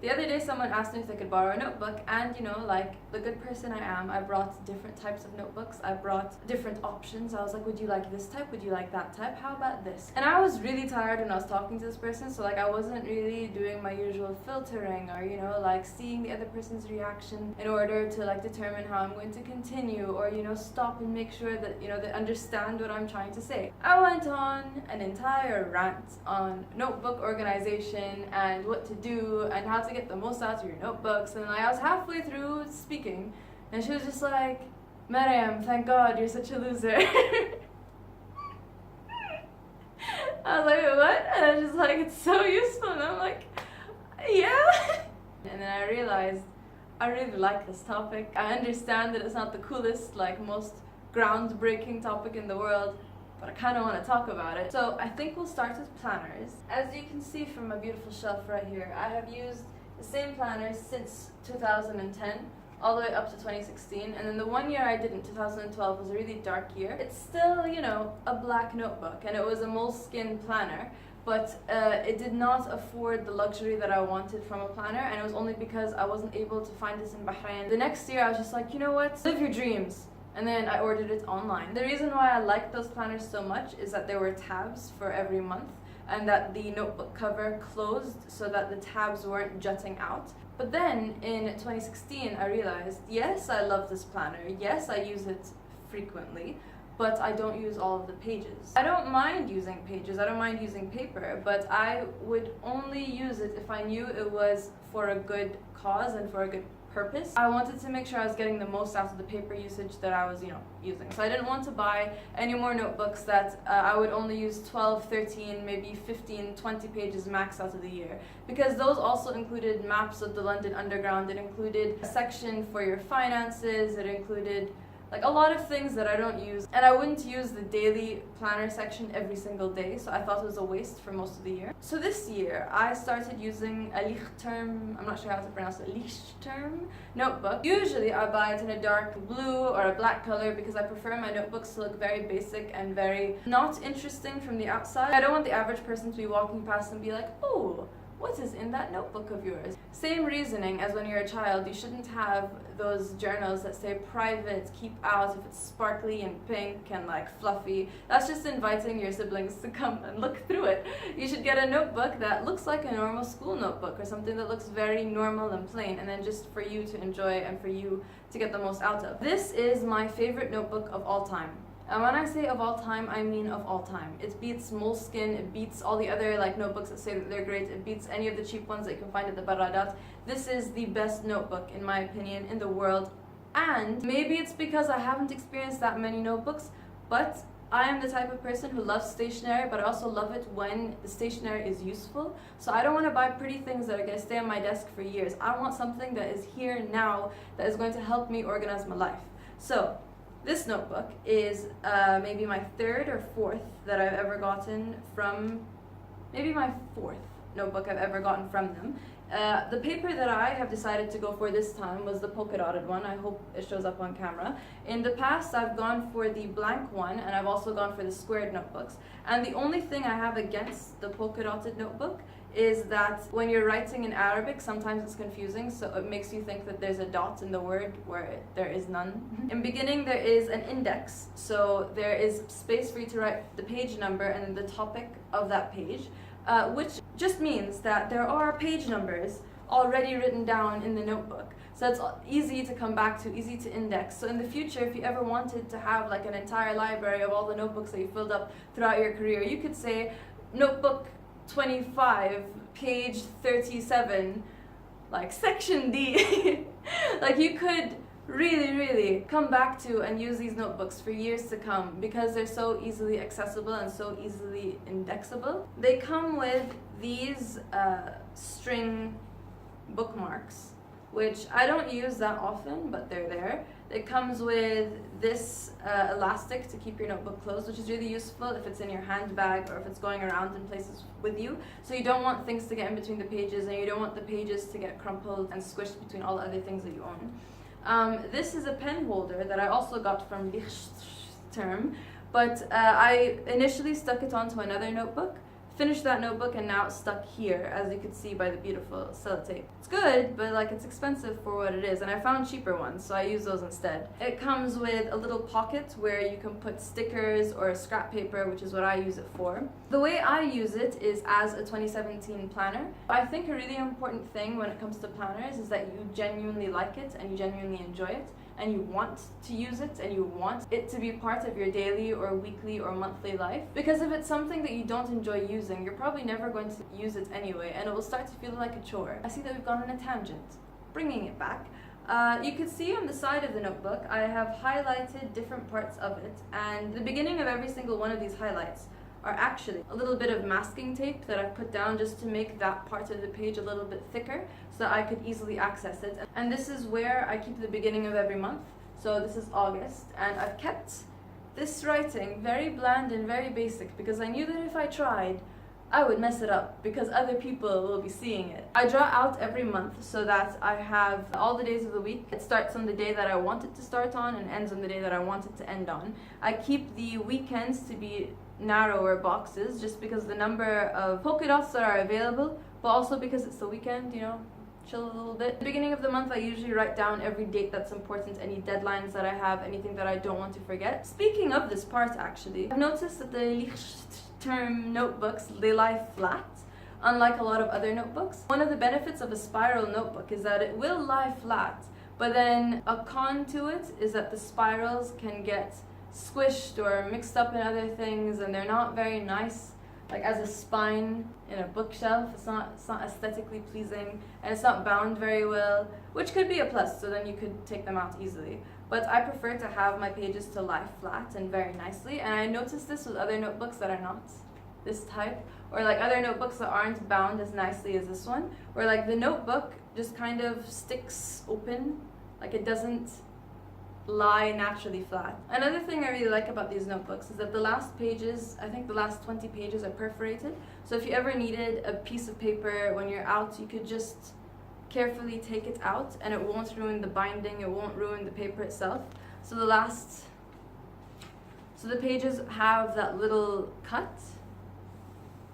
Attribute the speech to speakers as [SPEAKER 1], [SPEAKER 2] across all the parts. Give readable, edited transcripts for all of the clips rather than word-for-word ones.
[SPEAKER 1] The other day someone asked me if they could borrow a notebook, and you know, like the good person I am, I brought different types of notebooks. I brought different options. I was like, would you like this type? Would you like that type? How about this? And I was really tired when I was talking to this person, so like I wasn't really doing my usual filtering or, you know, like seeing the other person's reaction in order to like determine how I'm going to continue, or, you know, stop and make sure that, you know, they understand what I'm trying to say. I went on an entire rant on notebook organization and what to do and how to get the most out of your notebooks, and like I was halfway through speaking and she was just like, Mariam, thank God you're such a loser. I was like, what? And I was just like, it's so useful, and I'm like, yeah. And then I realized I really like this topic. I understand that it's not the coolest, like most groundbreaking topic in the world, but I kind of want to talk about it. So I think we'll start with planners. As you can see from my beautiful shelf right here, I have used the same planner since 2010 all the way up to 2016, and then the 1 year I didn't, 2012, was a really dark year. It's still, you know, a black notebook, and it was a moleskin planner, but it did not afford the luxury that I wanted from a planner, and it was only because I wasn't able to find this in Bahrain. The next year I was just like, you know what, live your dreams. And then I ordered it online. The reason why I liked those planners so much is that there were tabs for every month, and that the notebook cover closed so that the tabs weren't jutting out. But then in 2016 I realized, yes, I love this planner, yes, I use it frequently, but I don't use all of the pages. I don't mind using pages, I don't mind using paper, but I would only use it if I knew it was for a good cause and for a good purpose. I wanted to make sure I was getting the most out of the paper usage that I was, you know, using. So I didn't want to buy any more notebooks that I would only use 12, 13, maybe 15, 20 pages max out of the year. Because those also included maps of the London Underground, it included a section for your finances, it included like a lot of things that I don't use, and I wouldn't use the daily planner section every single day, so I thought it was a waste for most of the year. So this year I started using a Lichterm, I'm not sure how to pronounce it, Lichterm notebook. Usually I buy it in a dark blue or a black color because I prefer my notebooks to look very basic and very not interesting from the outside. I don't want the average person to be walking past and be like, oh, what is in that notebook of yours? Same reasoning as when you're a child. You shouldn't have those journals that say private, keep out, if it's sparkly and pink and like fluffy. That's just inviting your siblings to come and look through it. You should get a notebook that looks like a normal school notebook or something that looks very normal and plain, and then just for you to enjoy and for you to get the most out of. This is my favorite notebook of all time. And when I say of all time, I mean of all time. It beats moleskin, it beats all the other like notebooks that say that they're great, it beats any of the cheap ones that you can find at the Baradat. This is the best notebook, in my opinion, in the world. And maybe it's because I haven't experienced that many notebooks, but I am the type of person who loves stationery, but I also love it when the stationery is useful. So I don't want to buy pretty things that are going to stay on my desk for years. I want something that is here now, that is going to help me organize my life. So this notebook is maybe my third or fourth that I've ever gotten from, maybe my fourth notebook I've ever gotten from them. The paper that I have decided to go for this time was the polka dotted one. I hope it shows up on camera. In the past I've gone for the blank one, and I've also gone for the squared notebooks. And the only thing I have against the polka dotted notebook is that when you're writing in Arabic, sometimes it's confusing, so it makes you think that there's a dot in the word where there is none. In beginning there is an index, so there is space for you to write the page number and then the topic of that page, which just means that there are page numbers already written down in the notebook. So it's easy to come back to, easy to index. So in the future, if you ever wanted to have like an entire library of all the notebooks that you filled up throughout your career, you could say notebook 25, page 37, like section D. Like you could really come back to and use these notebooks for years to come because they're so easily accessible and so easily indexable. They come with these string bookmarks, which I don't use that often, but they're there. It comes with this elastic to keep your notebook closed, which is really useful if it's in your handbag or if it's going around in places with you. So you don't want things to get in between the pages, and you don't want the pages to get crumpled and squished between all the other things that you own. This is a pen holder that I also got from Lichterm, but I initially stuck it onto another notebook, finished that notebook and now it's stuck here, as you can see by the beautiful sellotape. It's good, but like it's expensive for what it is, and I found cheaper ones, so I use those instead. It comes with a little pocket where you can put stickers or scrap paper, which is what I use it for. The way I use it is as a 2017 planner. I think a really important thing when it comes to planners is that you genuinely like it and you genuinely enjoy it, and you want to use it and you want it to be part of your daily or weekly or monthly life. Because if it's something that you don't enjoy using, you're probably never going to use it anyway, and it will start to feel like a chore. I see that we've gone on a tangent. Bringing it back. You can see on the side of the notebook, I have highlighted different parts of it, and the beginning of every single one of these highlights are actually a little bit of masking tape that I've put down just to make that part of the page a little bit thicker so that I could easily access it. And this is where I keep the beginning of every month. So this is August, and I've kept this writing very bland and very basic because I knew that if I tried, I would mess it up because other people will be seeing it. I draw out every month so that I have all the days of the week. It starts on the day that I want it to start on and ends on the day that I want it to end on. I keep the weekends to be narrower boxes just because the number of polka dots that are available, but also because it's the weekend, you know, chill a little bit. At the beginning of the month, I usually write down every date that's important, any deadlines that I have, anything that I don't want to forget. Speaking of this part, actually, I've noticed that the term notebooks, they lie flat, unlike a lot of other notebooks. One of the benefits of a spiral notebook is that it will lie flat, but then a con to it is that the spirals can get squished or mixed up in other things, and they're not very nice. Like as a spine in a bookshelf, it's not aesthetically pleasing, and it's not bound very well, which could be a plus, so then you could take them out easily. But I prefer to have my pages to lie flat and very nicely, and I noticed this with other notebooks that are not this type, or like other notebooks that aren't bound as nicely as this one, where like the notebook just kind of sticks open, like it doesn't lie naturally flat. Another thing I really like about these notebooks is that the last pages, I think the last 20 pages are perforated, so if you ever needed a piece of paper when you're out, you could just carefully take it out and it won't ruin the binding, it won't ruin the paper itself. So the pages have that little cut.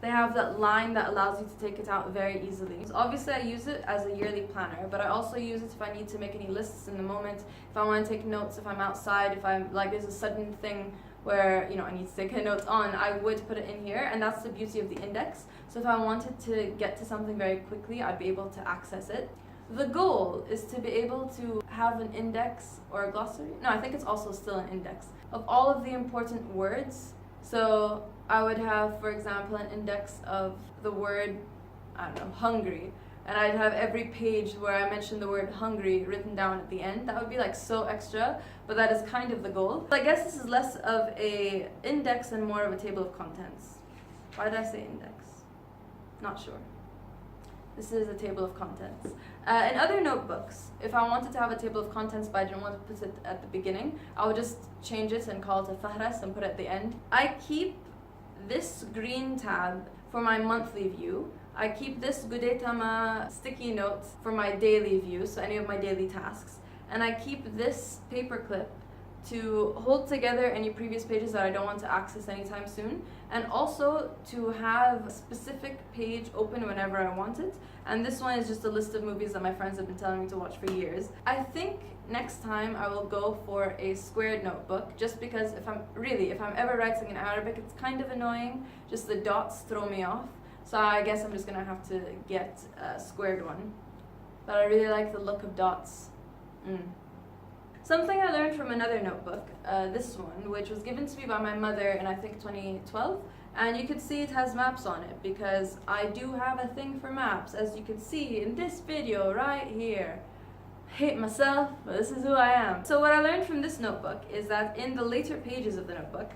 [SPEAKER 1] They have that line that allows you to take it out very easily. So obviously I use it as a yearly planner, but I also use it if I need to make any lists in the moment, if I want to take notes, if I'm outside, if I'm like there's a sudden thing where, you know, I need to take a note on, I would put it in here, and that's the beauty of the index. So if I wanted to get to something very quickly, I'd be able to access it. The goal is to be able to have an index or a glossary. No, I think it's also still an index of all of the important words. So I would have, for example, an index of the word, I don't know, hungry. And I'd have every page where I mentioned the word hungry written down at the end. That would be like so extra, but that is kind of the goal. So I guess this is less of a index and more of a table of contents. Why did I say index? Not sure. This is a table of contents. In other notebooks, if I wanted to have a table of contents but I didn't want to put it at the beginning, I would just change it and call it a fahras and put it at the end. I keep this green tab for my monthly view. I keep this Gudetama sticky note for my daily view, so any of my daily tasks. And I keep this paper clip to hold together any previous pages that I don't want to access anytime soon, and also to have a specific page open whenever I want it. And this one is just a list of movies that my friends have been telling me to watch for years. I think next time I will go for a squared notebook, just because if I'm ever writing in Arabic, it's kind of annoying, just the dots throw me off. So I guess I'm just gonna have to get a squared one. But I really like the look of dots. Something I learned from another notebook, this one, which was given to me by my mother in I think 2012, and you can see it has maps on it because I do have a thing for maps, as you can see in this video right here. Hate myself, but this is who I am. So what I learned from this notebook is that in the later pages of the notebook,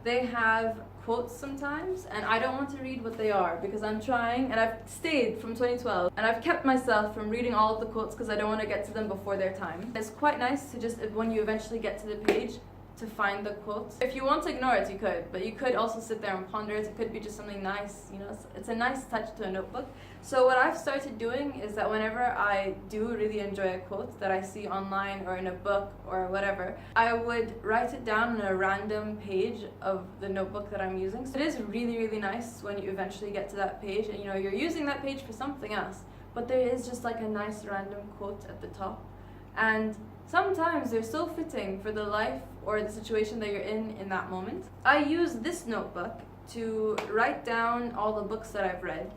[SPEAKER 1] they have quotes sometimes, and I don't want to read what they are because I'm trying, and I've stayed from 2012, and I've kept myself from reading all of the quotes because I don't want to get to them before their time. It's quite nice to just, when you eventually get to the page, to find the quote. If you want to ignore it, you could, but you could also sit there and ponder it. It could be just something nice, you know, it's a nice touch to a notebook. So what I've started doing is that whenever I do really enjoy a quote that I see online or in a book or whatever, I would write it down on a random page of the notebook that I'm using. So it is really, really nice when you eventually get to that page and you know you're using that page for something else, but there is just like a nice random quote at the top. And sometimes they're so fitting for the life or the situation that you're in that moment. I use this notebook to write down all the books that I've read,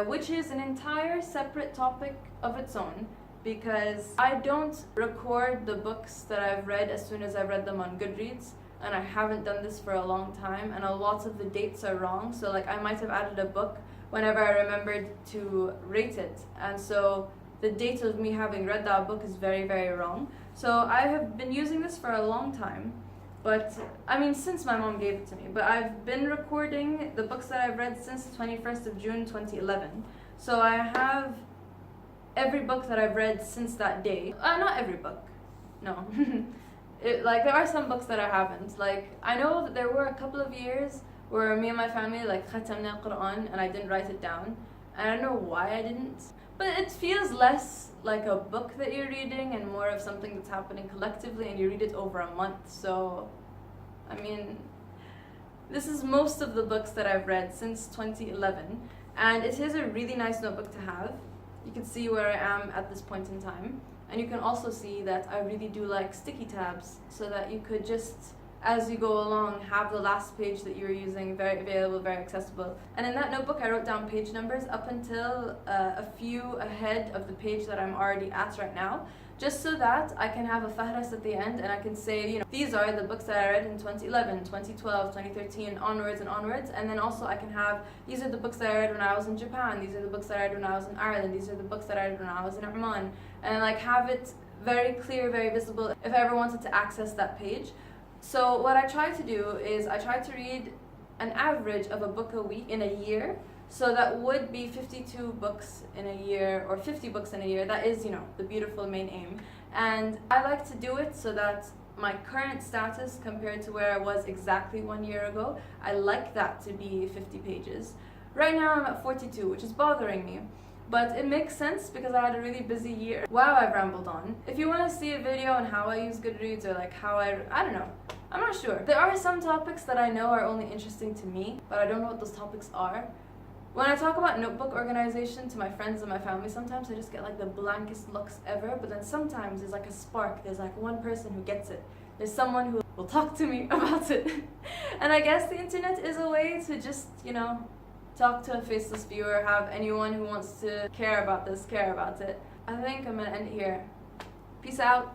[SPEAKER 1] which is an entire separate topic of its own, because I don't record the books that I've read as soon as I've read them on Goodreads, and I haven't done this for a long time, and a lot of the dates are wrong. So like I might have added a book whenever I remembered to rate it, and so the date of me having read that book is very, very wrong. So I have been using this for a long time, but I mean since my mom gave it to me, but I've been recording the books that I've read since the 21st of June 2011. So I have every book that I've read since that day. Not every book, no. Like there are some books that I haven't. Like I know that there were a couple of years where me and my family like khatamna Quran and I didn't write it down. And I don't know why I didn't. But it feels less like a book that you're reading and more of something that's happening collectively, and you read it over a month. So, I mean, this is most of the books that I've read since 2011, and it is a really nice notebook to have. You can see where I am at this point in time, and you can also see that I really do like sticky tabs, so that you could just, as you go along, have the last page that you're using very available, very accessible. And in that notebook I wrote down page numbers up until a few ahead of the page that I'm already at right now, just so that I can have a fahras at the end and I can say, you know, these are the books that I read in 2011, 2012, 2013, onwards and onwards. And then also I can have, these are the books that I read when I was in Japan, these are the books that I read when I was in Ireland, these are the books that I read when I was in Oman, and like have it very clear, very visible if I ever wanted to access that page. So what I try to do is I try to read an average of a book a week in a year. So that would be 52 books in a year, or 50 books in a year. That is, you know, the beautiful main aim. And I like to do it so that my current status compared to where I was exactly 1 year ago, I like that to be 50 pages. Right now I'm at 42, which is bothering me. But it makes sense because I had a really busy year. Wow, I've rambled on. If you want to see a video on how I use Goodreads or like how I don't know. I'm not sure. There are some topics that I know are only interesting to me, but I don't know what those topics are. When I talk about notebook organization to my friends and my family, sometimes I just get like the blankest looks ever, but then sometimes there's like a spark. There's like one person who gets it. There's someone who will talk to me about it. And I guess the internet is a way to just, you know, talk to a faceless viewer, have anyone who wants to care about this, care about it. I think I'm gonna end it here. Peace out.